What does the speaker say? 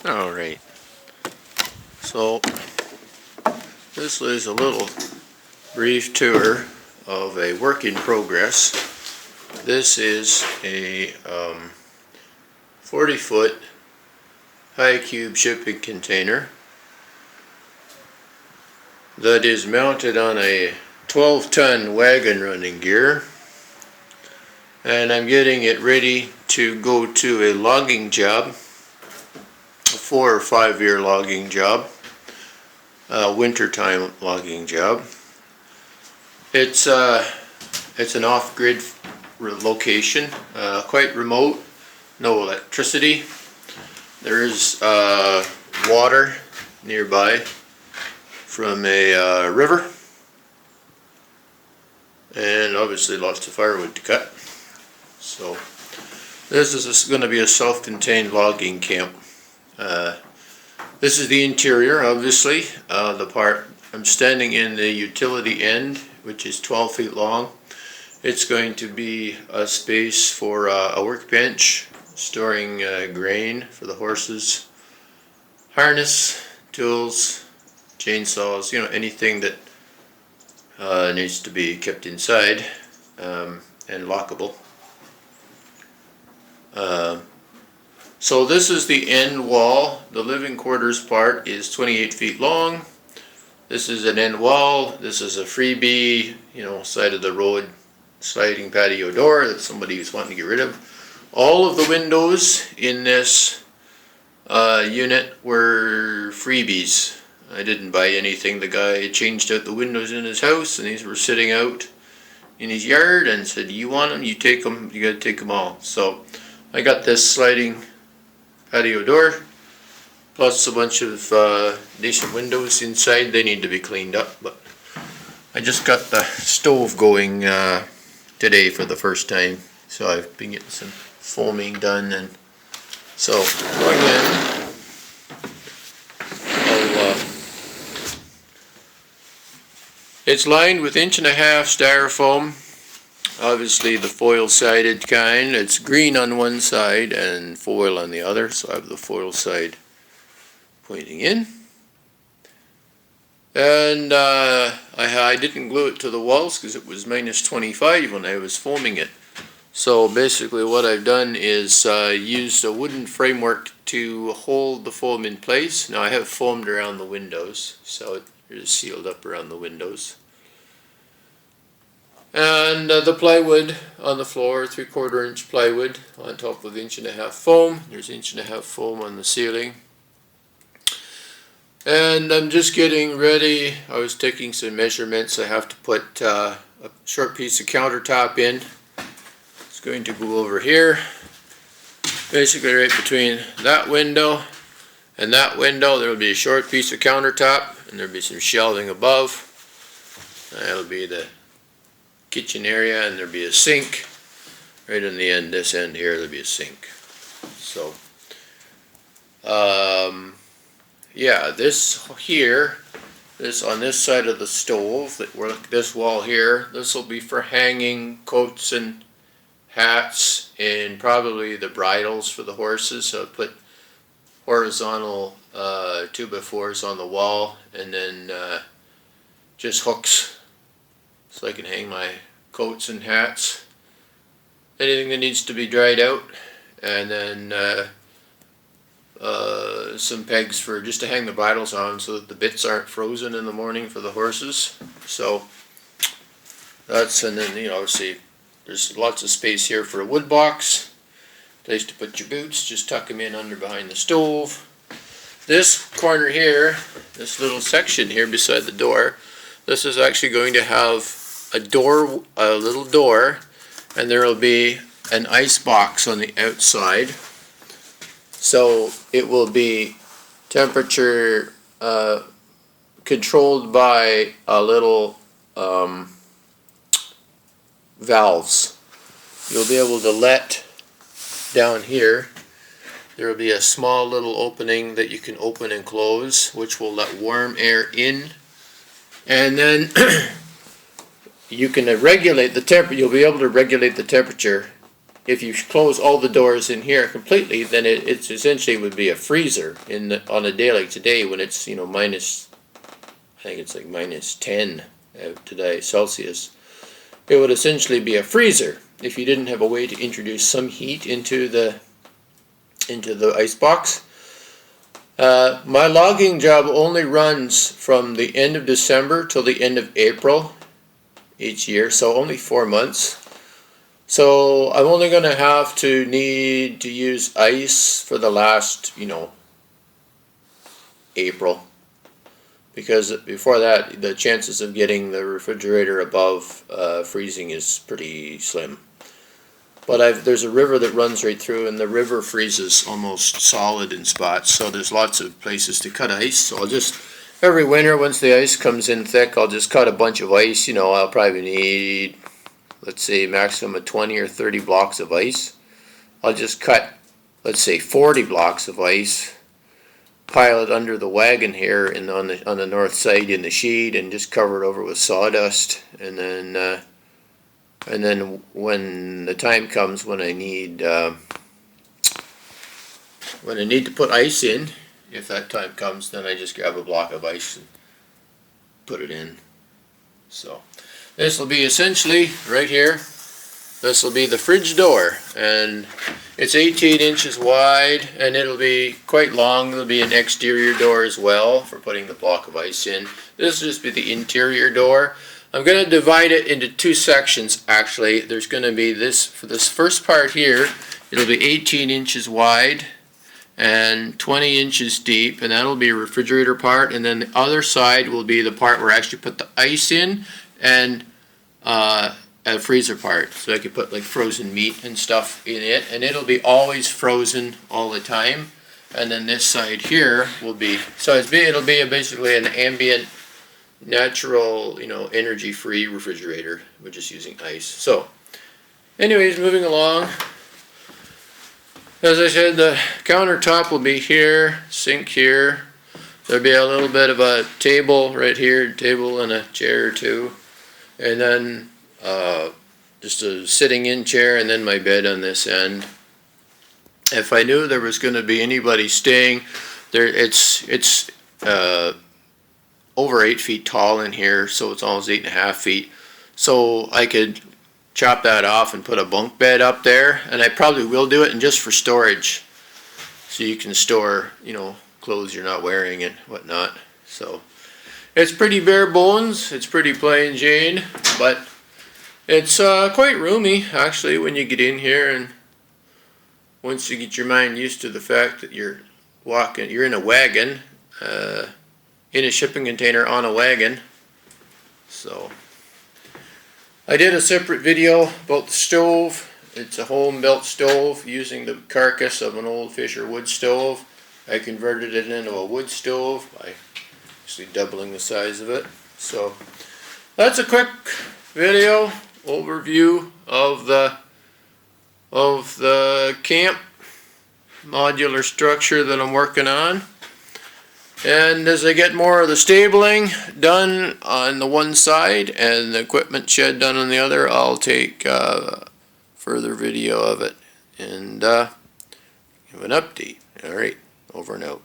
Alright, so this is a little brief tour of a work in progress. This is a 40-foot high cube shipping container that is mounted on a 12-ton wagon running gear, and I'm getting it ready to go to a logging job, a 4 or 5 year logging job, wintertime logging job. It's an off-grid location, quite remote, no electricity. There is water nearby from a river, and obviously lots of firewood to cut. So this is going to be a self-contained logging camp. This is the interior, obviously. The part I'm standing in the utility end, which is 12 feet long. It's going to be a space for a workbench, storing grain for the horses, harness, tools, chainsaws, anything that needs to be kept inside and lockable. So this is the end wall. The living quarters part is 28 feet long. This is an end wall. This is a freebie, side of the road sliding patio door that somebody was wanting to get rid of. All of the windows in this unit were freebies. I didn't buy anything. The guy changed out the windows in his house, and these were sitting out in his yard, and said, "You want them? You take them. You got to take them all." So I got this sliding patio door, plus a bunch of decent windows inside. They need to be cleaned up, but I just got the stove going today for the first time, so I've been getting some foaming done, and so going in. It's lined with 1.5-inch styrofoam, obviously the foil-sided kind. It's green on one side and foil on the other, so I have the foil side pointing in. And I didn't glue it to the walls because it was minus 25 when I was foaming it. So basically what I've done is used a wooden framework to hold the foam in place. Now I have foamed around the windows, so it is sealed up around the windows. And the plywood on the floor, 3/4 inch plywood on top of 1.5-inch foam. There's 1.5-inch foam on the ceiling. And I'm just getting ready. I was taking some measurements. I have to put a short piece of countertop in. It's going to go over here, basically right between that window and that window. There will be a short piece of countertop, and there will be some shelving above. That'll be the kitchen area, and there'll be a sink right in the end. This end here, there'll be a sink. So yeah, this here, this on this side of the stove, this wall here, this will be for hanging coats and hats and probably the bridles for the horses. So I put horizontal 2x4s on the wall, and then just hooks so I can hang my coats and hats, anything that needs to be dried out, and then some pegs for just to hang the bridles on so that the bits aren't frozen in the morning for the horses. So that's, and then obviously there's lots of space here for a wood box, place to put your boots. Just tuck them in under behind the stove. This corner here, this little section here beside the door, this is actually going to have a door, a little door, and there will be an ice box on the outside. So it will be temperature controlled by a little valves. You'll be able to let down here. There will be a small little opening that you can open and close, which will let warm air in, and then you can regulate the temperature. You'll be able to regulate the temperature if you close all the doors in here completely, then it essentially would be a freezer on a day like today when it's, you know, minus, I think it's like minus 10 today Celsius. It would essentially be a freezer if you didn't have a way to introduce some heat into the ice box. My logging job only runs from the end of December till the end of April each year, so only 4 months. So I'm only going to need to use ice for the last, you know, April, because before that the chances of getting the refrigerator above freezing is pretty slim. But there's a river that runs right through, and the river freezes almost solid in spots, so there's lots of places to cut ice. So I'll just, every winter once the ice comes in thick, I'll just cut a bunch of ice. You know, I'll probably need, let's say, maximum of 20 or 30 blocks of ice. I'll just cut, let's say, 40 blocks of ice, pile it under the wagon here on the north side in the shade, and just cover it over with sawdust. And then when the time comes when I need to put ice in, if that time comes, then I just grab a block of ice and put it in. So this will be essentially right here. This will be the fridge door, and it's 18 inches wide, and it'll be quite long. There'll be an exterior door as well for putting the block of ice in. This will just be the interior door. I'm going to divide it into two sections actually. There's going to be this, for this first part here, it'll be 18 inches wide and 20 inches deep, and that'll be a refrigerator part, and then the other side will be the part where I actually put the ice in, and a freezer part, so I could put like frozen meat and stuff in it, and it'll be always frozen all the time. And then this side here will be, so it'll be basically an ambient, natural, you know, energy-free refrigerator. We're just using ice. So, anyways, moving along. As I said, the countertop will be here, sink here. There'll be a little bit of a table right here, table and a chair or two, and then just a sitting-in chair, and then my bed on this end. If I knew there was going to be anybody staying there, it's over 8 feet tall in here, so it's almost 8.5 feet. So I could chop that off and put a bunk bed up there, and I probably will do it, and just for storage, so you can store, you know, clothes you're not wearing and whatnot. So it's pretty bare bones, it's pretty plain Jane, but it's quite roomy actually when you get in here, and once you get your mind used to the fact that you're in a wagon, in a shipping container on a wagon. So I did a separate video about the stove. It's a home-built stove using the carcass of an old Fisher wood stove. I converted it into a wood stove by actually doubling the size of it. So that's a quick video overview of the camp modular structure that I'm working on. And as I get more of the stabling done on the one side and the equipment shed done on the other, I'll take further video of it and give an update. Alright, over and out.